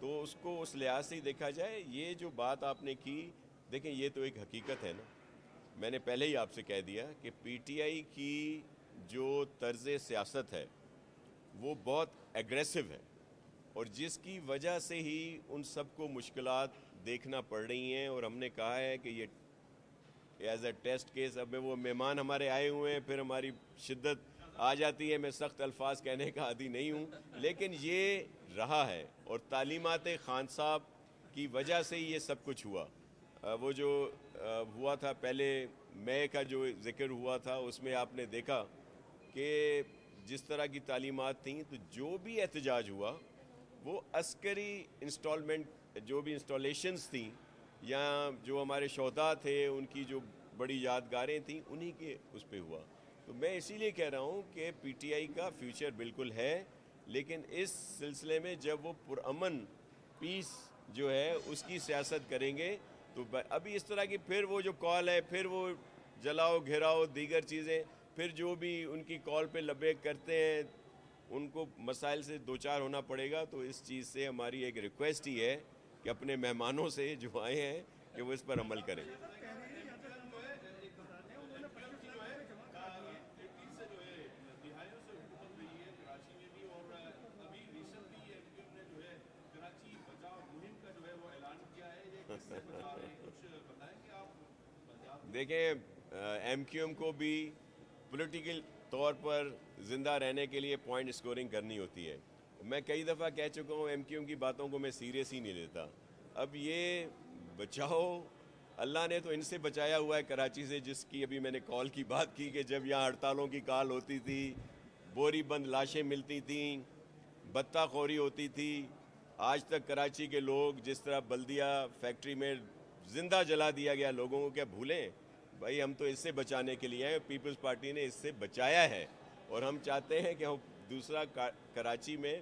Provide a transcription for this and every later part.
تو اس کو اس لحاظ سے ہی دیکھا جائے. یہ جو بات آپ نے کی, دیکھیں یہ تو ایک حقیقت ہے نا, میں نے پہلے ہی آپ سے کہہ دیا کہ پی ٹی آئی کی جو طرز سیاست ہے وہ بہت ایگریسو ہے, اور جس کی وجہ سے ہی ان سب کو مشکلات دیکھنا پڑ رہی ہیں. اور ہم نے کہا ہے کہ یہ ایز اے ٹیسٹ کیس, اب وہ مہمان ہمارے آئے ہوئے ہیں, پھر ہماری شدت آ جاتی ہے, میں سخت الفاظ کہنے کا عادی نہیں ہوں, لیکن یہ رہا ہے, اور تعلیمات خان صاحب کی وجہ سے ہی یہ سب کچھ ہوا. وہ جو ہوا تھا پہلے مے کا جو ذکر ہوا تھا, اس میں آپ نے دیکھا کہ جس طرح کی تعلیمات تھیں, تو جو بھی احتجاج ہوا وہ عسکری جو بھی انسٹالیشنز تھیں یا جو ہمارے شہداء تھے ان کی جو بڑی یادگاریں تھیں, انہی کے اس پہ ہوا. تو میں اسی لیے کہہ رہا ہوں کہ پی ٹی آئی کا فیوچر بالکل ہے, لیکن اس سلسلے میں جب وہ پرامن پیس جو ہے اس کی سیاست کریں گے, تو ابھی اس طرح کی پھر وہ جو کال ہے, پھر وہ جلاؤ گھیراؤ دیگر چیزیں, پھر جو بھی ان کی کال پہ لبیک کرتے ہیں ان کو مسائل سے دوچار ہونا پڑے گا. تو اس چیز سے ہماری ایک ریکویسٹ ہی ہے کہ اپنے مہمانوں سے جو آئے ہیں کہ وہ اس پر عمل کریں. دیکھیں ایم کیو ایم کو بھی پولیٹیکل طور پر زندہ رہنے کے لیے پوائنٹ اسکورنگ کرنی ہوتی ہے. میں کئی دفعہ کہہ چکا ہوں ایم کیو ایم کی باتوں کو میں سیریس ہی نہیں لیتا. اب یہ بچاؤ, اللہ نے تو ان سے بچایا ہوا ہے کراچی سے, جس کی ابھی میں نے کال کی بات کی کہ جب یہاں ہڑتالوں کی کال ہوتی تھی, بوری بند لاشیں ملتی تھیں, بتہ خوری ہوتی تھی. آج تک کراچی کے لوگ جس طرح بلدیہ فیکٹری میں زندہ جلا دیا گیا لوگوں کو, کیا بھولیں بھائی؟ ہم تو اس سے بچانے کے لیے ہیں, پیپلز پارٹی نے اس سے بچایا ہے, اور ہم چاہتے ہیں کہ ہم دوسرا کراچی میں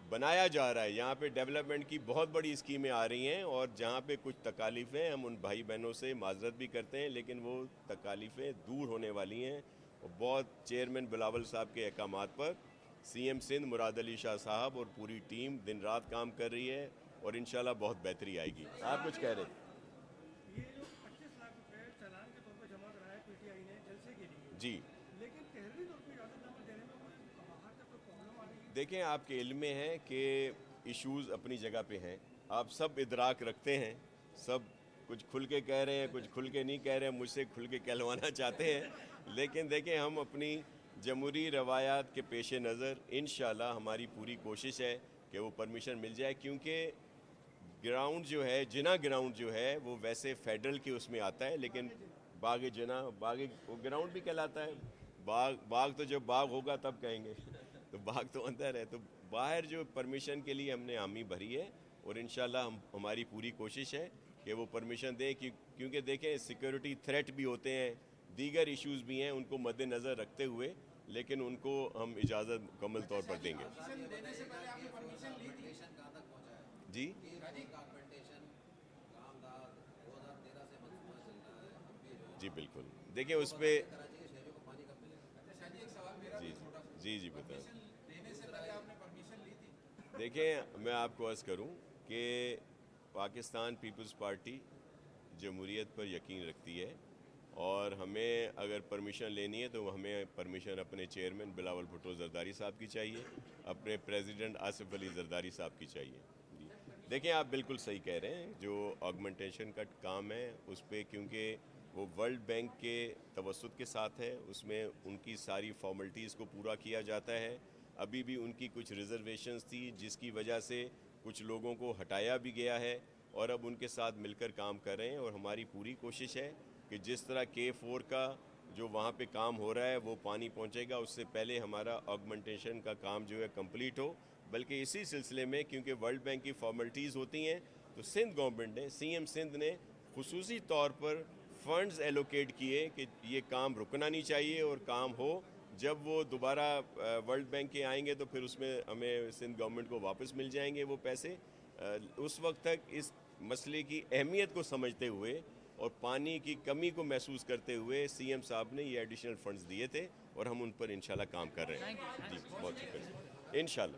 بنایا جا رہا ہے. یہاں پہ ڈیولپمنٹ کی بہت بڑی اسکیمیں آ رہی ہیں, اور جہاں پہ کچھ تکالیفیں ہم ان بھائی بہنوں سے معذرت بھی کرتے ہیں, لیکن وہ تکالیفیں دور ہونے والی ہیں. اور بہت چیئرمین بلاول صاحب کے احکامات پر سی ایم سندھ مراد علی شاہ صاحب اور پوری ٹیم دن رات کام کر رہی ہے, اور انشاءاللہ بہت بہتری آئے گی. آپ کچھ کہہ رہے ہیں؟ یہ جو 25 لاکھ روپے چالان کے طور پہ جمع کرایا پی ٹی آئی نے جلسے کے لیے, جی, لیکن تحریری طور پہ اجازت نامہ دینے میں کوئی باہر تک کوئی پرابلم آ رہی ہے؟ دیکھیں آپ کے علم میں ہے کہ ایشوز اپنی جگہ پہ ہیں, آپ سب ادراک رکھتے ہیں, سب کچھ کھل کے کہہ رہے ہیں, کچھ کھل کے نہیں کہہ رہے ہیں, مجھ سے کھل کے کہلوانا چاہتے ہیں. لیکن دیکھیں ہم اپنی جمہوری روایات کے پیش نظر انشاءاللہ ہماری پوری کوشش ہے کہ وہ پرمیشن مل جائے, کیونکہ گراؤنڈ جو ہے, جنا گراؤنڈ جو ہے وہ ویسے فیڈرل کے اس میں آتا ہے, لیکن باغ جنا وہ گراؤنڈ بھی کہلاتا ہے. باغ تو جب باغ ہوگا تب کہیں گے, تو باغ تو اندر ہے. تو باہر جو پرمیشن کے لیے ہم نے حامی بھری ہے, اور انشاءاللہ ہماری پوری کوشش ہے کہ وہ پرمیشن دیں, کیونکہ دیکھیں سیکیورٹی تھریٹ بھی ہوتے ہیں, دیگر ایشوز بھی ہیں, ان کو مد نظر رکھتے ہوئے, لیکن ان کو ہم اجازت مکمل طور پر دیں گے. دینے سے پہلے آپ نے پرمیشن لی تھی؟ کہاں تک پہنچا ہے؟ جی ڈاکومنٹیشن کام دار 2013 سے منصوبہ چل رہا ہے, اب بھی جو جی بالکل. دیکھیں اس پہ کراچی کے شہریوں کو پانی کب ملے گا؟ اچھا شاہ جی, ایک سوال میرا بھی چھوٹا سا, جی بتائیں. پرمیشن دینے سے پہلے آپ نے پرمیشن لی تھی؟ دیکھیں میں آپ کو عرض کروں کہ پاکستان پیپلز پارٹی جمہوریت پر یقین رکھتی ہے, اور ہمیں اگر پرمیشن لینی ہے تو ہمیں پرمیشن اپنے چیئرمین بلاول بھٹو زرداری صاحب کی چاہیے, اپنے پریزیڈنٹ آصف علی زرداری صاحب کی چاہیے. جی دیکھیں آپ بالکل صحیح کہہ رہے ہیں, جو آگمنٹیشن کا کام ہے اس پہ, کیونکہ وہ ورلڈ بینک کے توسط کے ساتھ ہے, اس میں ان کی ساری فارملٹیز کو پورا کیا جاتا ہے. ابھی بھی ان کی کچھ ریزرویشنز تھی جس کی وجہ سے کچھ لوگوں کو ہٹایا بھی گیا ہے, اور اب ان کے ساتھ مل کر کام کر رہے ہیں. اور ہماری پوری کوشش ہے کہ جس طرح K4 کا جو وہاں پہ کام ہو رہا ہے وہ پانی پہنچے گا, اس سے پہلے ہمارا آگمنٹیشن کا کام جو ہے کمپلیٹ ہو. بلکہ اسی سلسلے میں کیونکہ ورلڈ بینک کی فارملٹیز ہوتی ہیں, تو سندھ گورنمنٹ نے, سی ایم سندھ نے خصوصی طور پر فنڈز ایلوکیٹ کیے کہ یہ کام رکنا نہیں چاہیے, اور کام ہو. جب وہ دوبارہ ورلڈ بینک کے آئیں گے تو پھر اس میں ہمیں سندھ گورنمنٹ کو واپس مل جائیں گے وہ پیسے. اس وقت تک اس مسئلے کی اہمیت کو سمجھتے ہوئے اور پانی کی کمی کو محسوس کرتے ہوئے سی ایم صاحب نے یہ ایڈیشنل فنڈز دیے تھے, اور ہم ان پر انشاءاللہ کام کر رہے ہیں. جی بہت شکریہ, انشاءاللہ.